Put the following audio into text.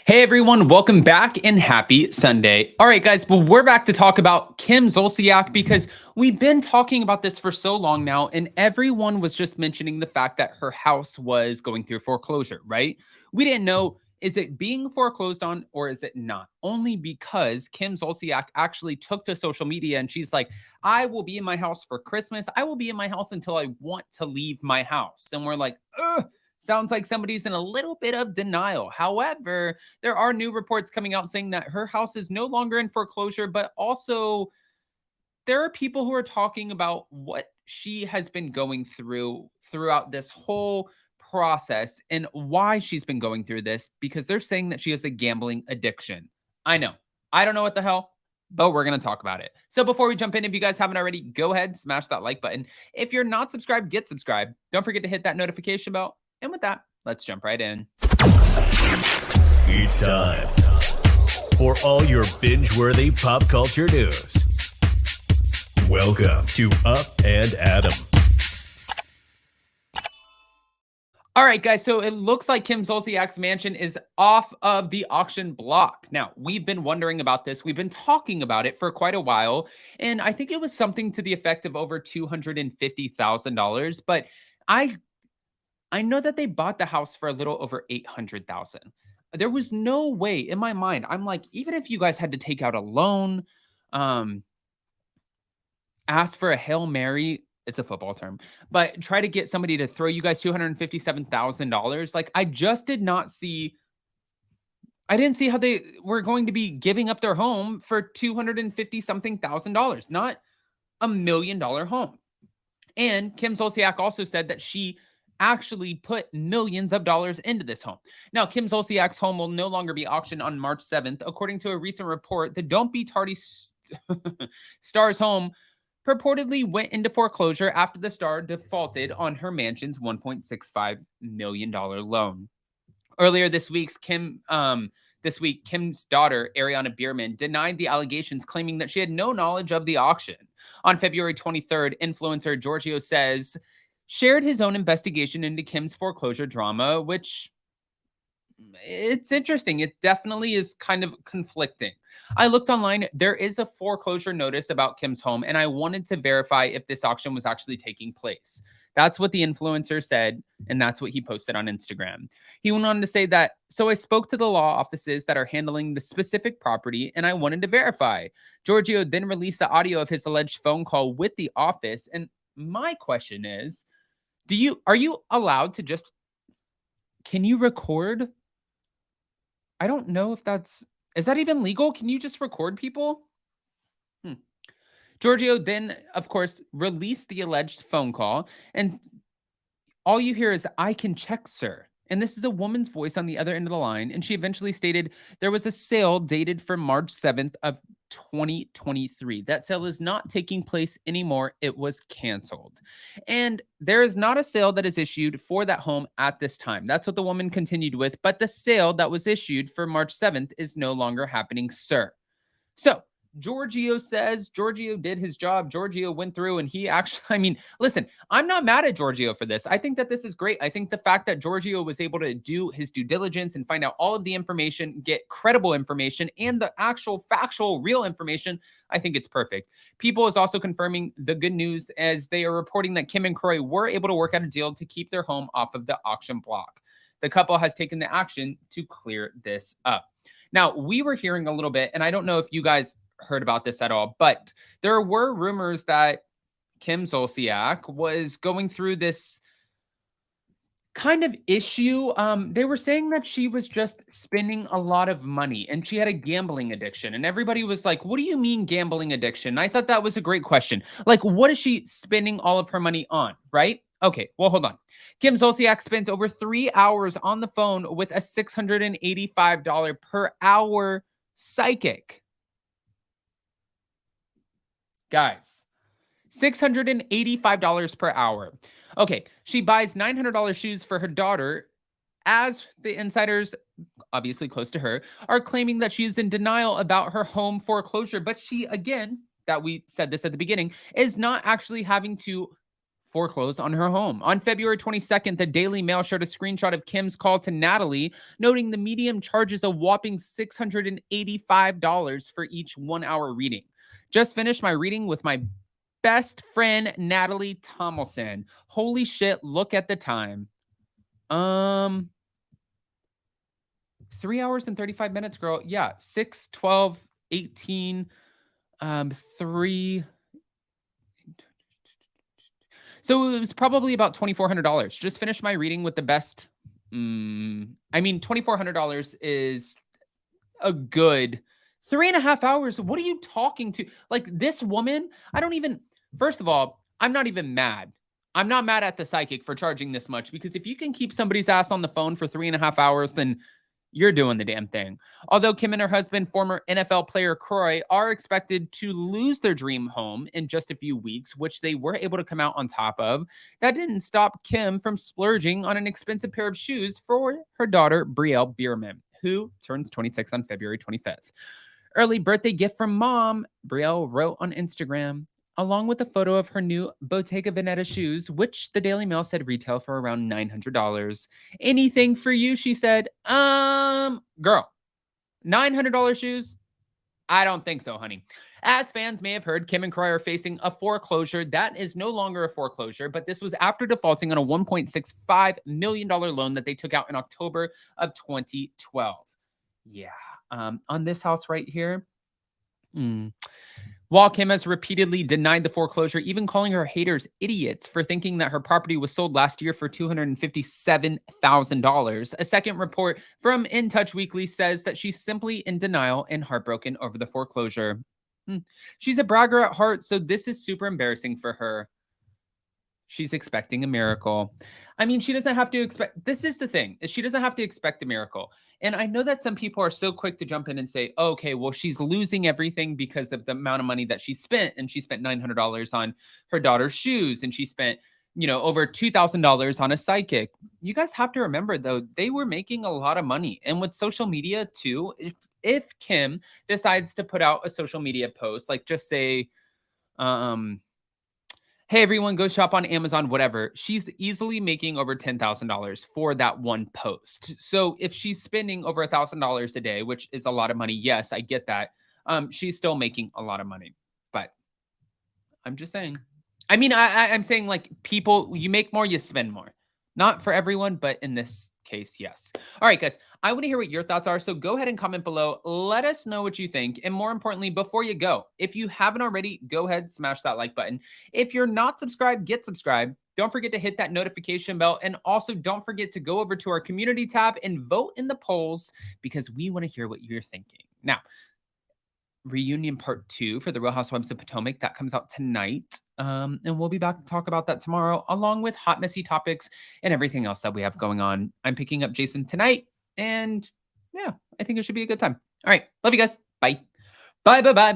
Hey everyone, welcome back and happy Sunday. All right, guys, well, we're back to talk about Kim Zolciak because we've been talking about this for so long now, and everyone was just mentioning the fact that her house was going through foreclosure, right? We didn't know, is it being foreclosed on or is it not? Only because Kim Zolciak actually took to social media and she's like, I will be in my house for Christmas. I will be in my house until I want to leave my house. And we're like, ugh. Sounds like somebody's in a little bit of denial. However, there are new reports coming out saying that her house is no longer in foreclosure, but also there are people who are talking about what she has been going through throughout this whole process and why she's been going through this because they're saying that she has a gambling addiction. I know. I don't know what the hell, but we're going to talk about it. So before we jump in, if you guys haven't already, go ahead, smash that like button. If you're not subscribed, get subscribed. Don't forget to hit that notification bell. And with that, let's jump right in. It's time for all your binge-worthy pop culture news. Welcome to Up and Adam. All right, guys, so it looks like Kim Zolciak's mansion is off of the auction block. Now, we've been wondering about this. We've been talking about it for quite a while, and I think it was something to the effect of over $250,000, but I know that they bought the house for a little over $800,000. There was no way in my mind. I'm like, even if you guys had to take out a loan, ask for a Hail Mary, it's a football term, but try to get somebody to throw you guys $257,000. Like, I just did not see, I didn't see how they were going to be giving up their home for 250 something thousand dollars, not $1 million home. And Kim Zolciak also said that she actually put millions of dollars into this home. Now, Kim Zolciak's home will no longer be auctioned on March 7th. According to a recent report, the Don't Be Tardy star's home purportedly went into foreclosure after the star defaulted on her mansion's $1.65 million loan. Earlier this week, Kim's daughter, Ariana Bierman, denied the allegations, claiming that she had no knowledge of the auction. On February 23rd, influencer Giorgio Says shared his own investigation into Kim's foreclosure drama, which it's interesting. It definitely is kind of conflicting. I looked online. There is a foreclosure notice about Kim's home, and I wanted to verify if this auction was actually taking place. That's what the influencer said, and that's what he posted on Instagram. He went on to say that, so I spoke to the law offices that are handling the specific property, and I wanted to verify. Giorgio then released the audio of his alleged phone call with the office, and my question is, are you allowed to just, can you record? I don't know if is that even legal? Can you just record people? Giorgio then, of course, released the alleged phone call, and all you hear is, I can check, sir. And this is a woman's voice on the other end of the line, and she eventually stated there was a sale dated for March 7th of 2023. That sale is not taking place anymore. It was canceled. And there is not a sale that is issued for that home at this time. That's what the woman continued with. But the sale that was issued for March 7th is no longer happening, sir. So Giorgio says Giorgio did his job. Giorgio went through and he actually, listen, I'm not mad at Giorgio for this. I think that this is great. I think the fact that Giorgio was able to do his due diligence and find out all of the information, get credible information and the actual factual real information, I think it's perfect. People is also confirming the good news as they are reporting that Kim and Kroy were able to work out a deal to keep their home off of the auction block. The couple has taken the action to clear this up. Now, we were hearing a little bit, and I don't know if you guys heard about this at all, but there were rumors that Kim Zolciak was going through this kind of issue. They were saying that she was just spending a lot of money and she had a gambling addiction, and everybody was like, what do you mean gambling addiction? I thought that was a great question. Like, what is she spending all of her money on, right? Okay, well, hold on. Kim Zolciak spends over 3 hours on the phone with a $685 per hour psychic. Guys, $685 per hour. Okay, she buys $900 shoes for her daughter, as the insiders, obviously close to her, are claiming that she is in denial about her home foreclosure. But she, again, that we said this at the beginning, is not actually having to foreclose on her home. On February 22nd, the Daily Mail showed a screenshot of Kim's call to Natalie, noting the medium charges a whopping $685 for each 1 hour reading. Just finished my reading with my best friend, Natalie Tomlinson. Holy shit, look at the time. 3 hours and 35 minutes, girl. Yeah, 6, 12, 18, 3. So it was probably about $2,400. Just finished my reading with the best. $2,400 is a good 3.5 hours. What are you talking to? Like, this woman, first of all, I'm not even mad. I'm not mad at the psychic for charging this much, because if you can keep somebody's ass on the phone for 3.5 hours, then you're doing the damn thing. Although Kim and her husband, former NFL player Croy, are expected to lose their dream home in just a few weeks, which they were able to come out on top of, that didn't stop Kim from splurging on an expensive pair of shoes for her daughter, Brielle Bierman, who turns 26 on February 25th. Early birthday gift from mom, Brielle wrote on Instagram, along with a photo of her new Bottega Veneta shoes, which the Daily Mail said retail for around $900. Anything for you, she said. Girl, $900 shoes? I don't think so, honey. As fans may have heard, Kim and Croy are facing a foreclosure. That is no longer a foreclosure, but this was after defaulting on a $1.65 million loan that they took out in October of 2012. Yeah. On this house right here, while Kim has repeatedly denied the foreclosure, even calling her haters idiots for thinking that her property was sold last year for $257,000. A second report from In Touch Weekly says that she's simply in denial and heartbroken over the foreclosure. She's a bragger at heart, so this is super embarrassing for her. She's expecting a miracle. I mean, she doesn't have to expect. This is the thing, is she doesn't have to expect a miracle. And I know that some people are so quick to jump in and say, oh, okay, well, she's losing everything because of the amount of money that she spent. And she spent $900 on her daughter's shoes. And she spent, over $2,000 on a psychic. You guys have to remember, though, they were making a lot of money. And with social media, too, if Kim decides to put out a social media post, like just say, hey, everyone, go shop on Amazon, whatever. She's easily making over $10,000 for that one post. So if she's spending over $1,000 a day, which is a lot of money, yes, I get that. She's still making a lot of money. But I'm just saying. I mean, I'm saying, like, people, you make more, you spend more. Not for everyone, but in this case, yes. All right, guys, I want to hear what your thoughts are. So go ahead and comment below. Let us know what you think. And more importantly, before you go, if you haven't already, go ahead, smash that like button. If you're not subscribed, get subscribed. Don't forget to hit that notification bell. And also don't forget to go over to our community tab and vote in the polls, because we want to hear what you're thinking. Now, reunion part 2 for the Real Housewives of Potomac, that comes out tonight. And we'll be back to talk about that tomorrow, along with hot, messy topics and everything else that we have going on. I'm picking up Jason tonight, and yeah, I think it should be a good time. All right. Love you guys. Bye. Bye, bye, bye.